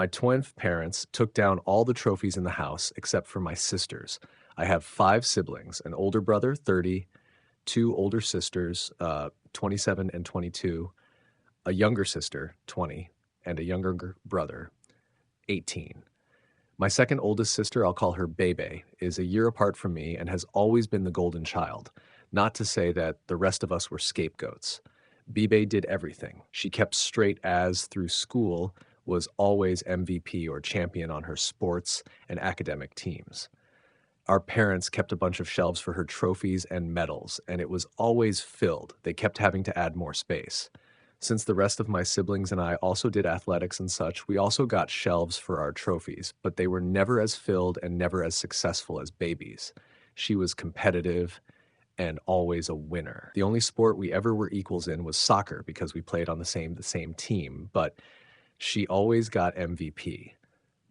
My twin parents took down all the trophies in the house except for my sisters. I have five siblings, an older brother, 30, two older sisters, 27 and 22, a younger sister, 20, and a younger brother, 18. My second oldest sister, I'll call her Bebe, is a year apart from me and has always been the golden child. Not to say that the rest of us were scapegoats. Bebe did everything. She kept straight A's through school, was always MVP or champion on her sports and academic teams. Our parents kept a bunch of shelves for her trophies and medals, and it was always filled. They kept having to add more space. Since the rest of my siblings and I also did athletics and such, we also got shelves for our trophies, but they were never as filled and never as successful as Baby's. She was competitive and always a winner. The only sport we ever were equals in was soccer because we played on the same team, but she always got MVP.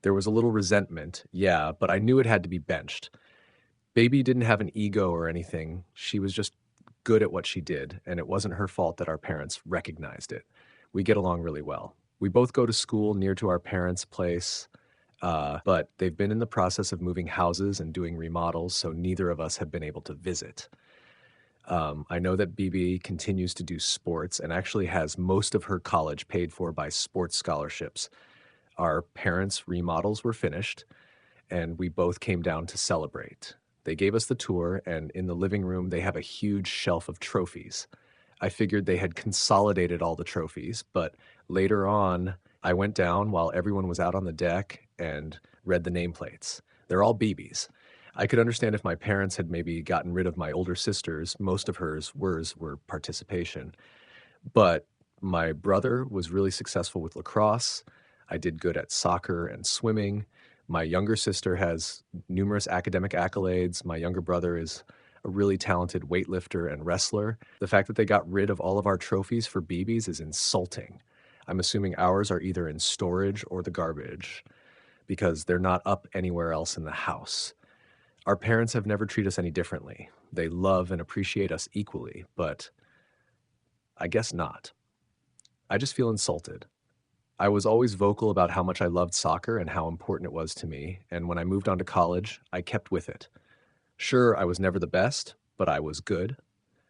There was a little resentment, yeah, but I knew it had to be benched. Baby didn't have an ego or anything. She was just good at what she did, and it wasn't her fault that our parents recognized it. We get along really well. We both go to school near to our parents' place, but they've been in the process of moving houses and doing remodels, so neither of us have been able to visit. I know that BB continues to do sports and actually has most of her college paid for by sports scholarships. Our parents' remodels were finished, and we both came down to celebrate. They gave us the tour, and in the living room, they have a huge shelf of trophies. I figured they had consolidated all the trophies, but later on, I went down while everyone was out on the deck and read the nameplates. They're all BBs. I could understand if my parents had maybe gotten rid of my older sisters. Most of hers were participation. But my brother was really successful with lacrosse. I did good at soccer and swimming. My younger sister has numerous academic accolades. My younger brother is a really talented weightlifter and wrestler. The fact that they got rid of all of our trophies for BBs is insulting. I'm assuming ours are either in storage or the garbage because they're not up anywhere else in the house. Our parents have never treated us any differently. They love and appreciate us equally, but I guess not. I just feel insulted. I was always vocal about how much I loved soccer and how important it was to me, and when I moved on to college, I kept with it. Sure, I was never the best, but I was good,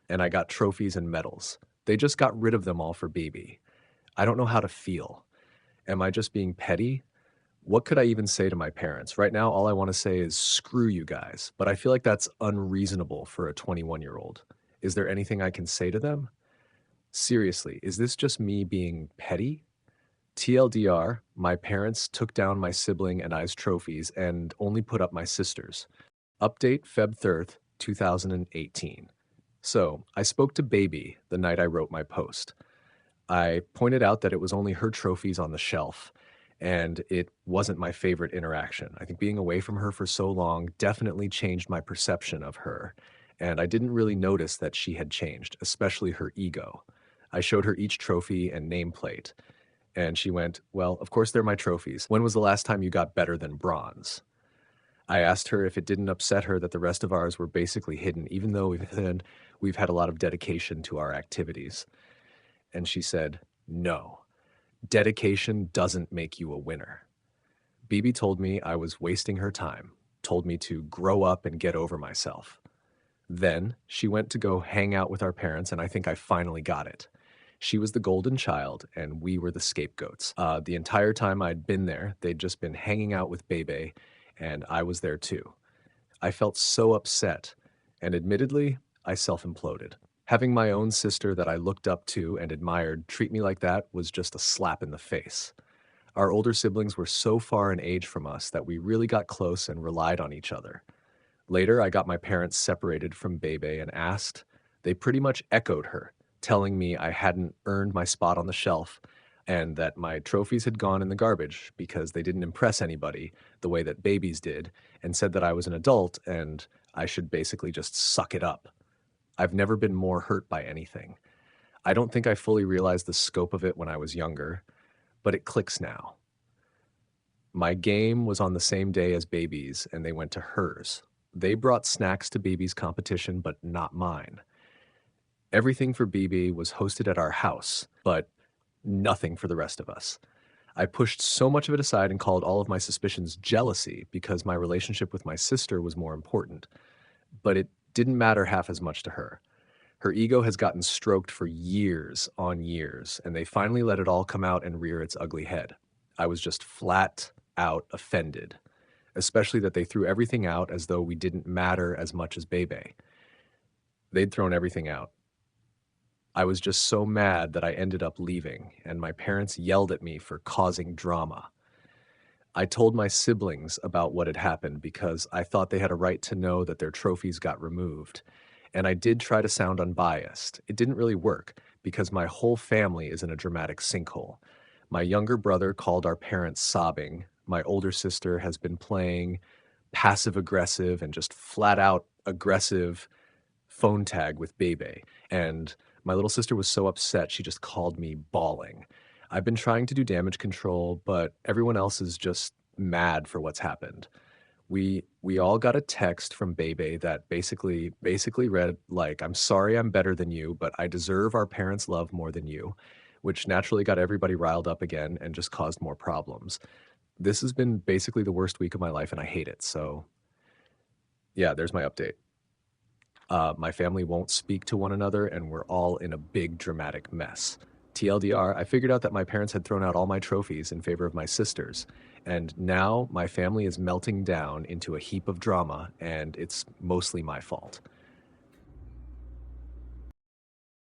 and I got trophies and medals. They just got rid of them all for BB. I don't know how to feel. Am I just being petty? What could I even say to my parents? Right now, all I want to say is screw you guys, but I feel like that's unreasonable for a 21-year-old. Is there anything I can say to them? Seriously, is this just me being petty? TLDR, my parents took down my sibling and I's trophies and only put up my sister's. Update Feb 3rd, 2018. So, I spoke to Baby the night I wrote my post. I pointed out that it was only her trophies on the shelf, and it wasn't my favorite interaction. I think being away from her for so long definitely changed my perception of her, and I didn't really notice that she had changed, especially her ego. I showed her each trophy and nameplate, and she went, "Well, of course they're my trophies. When was the last time you got better than bronze?" I asked her if it didn't upset her that the rest of ours were basically hidden, even though we've had a lot of dedication to our activities. And she said, "No, dedication doesn't make you a winner." BB told me I was wasting her time, told me to grow up and get over myself. Then she went to go hang out with our parents, and I think I finally got it. She was the golden child, and we were the scapegoats. The entire time I'd been there, they'd just been hanging out with Bebe, and I was there too. I felt so upset, and admittedly, I self-imploded. Having my own sister that I looked up to and admired treat me like that was just a slap in the face. Our older siblings were so far in age from us that we really got close and relied on each other. Later, I got my parents separated from Bebe and asked. They pretty much echoed her, telling me I hadn't earned my spot on the shelf and that my trophies had gone in the garbage because they didn't impress anybody the way that Babies did, and said that I was an adult and I should basically just suck it up. I've never been more hurt by anything. I don't think I fully realized the scope of it when I was younger, but it clicks now. My game was on the same day as Baby's, and they went to hers. They brought snacks to Baby's competition, but not mine. Everything for BB was hosted at our house, but nothing for the rest of us. I pushed so much of it aside and called all of my suspicions jealousy because my relationship with my sister was more important. But it didn't matter half as much to her. Her ego has gotten stroked for years on years, and they finally let it all come out and rear its ugly head. I was just flat out offended, especially that they threw everything out as though we didn't matter as much as Bebe. They'd thrown everything out. I was just so mad that I ended up leaving, and my parents yelled at me for causing drama. I told my siblings about what had happened because I thought they had a right to know that their trophies got removed. And I did try to sound unbiased. It didn't really work because my whole family is in a dramatic sinkhole. My younger brother called our parents sobbing. My older sister has been playing passive aggressive and just flat out aggressive phone tag with Bebe. And my little sister was so upset, she just called me bawling. I've been trying to do damage control, but everyone else is just mad for what's happened. We all got a text from Bebe that basically read like, "I'm sorry I'm better than you, but I deserve our parents' love more than you," which naturally got everybody riled up again and just caused more problems. This has been basically the worst week of my life and I hate it. So, yeah, there's my update. My family won't speak to one another, and we're all in a big dramatic mess. TLDR, I figured out that my parents had thrown out all my trophies in favor of my sisters, and now my family is melting down into a heap of drama, and it's mostly my fault.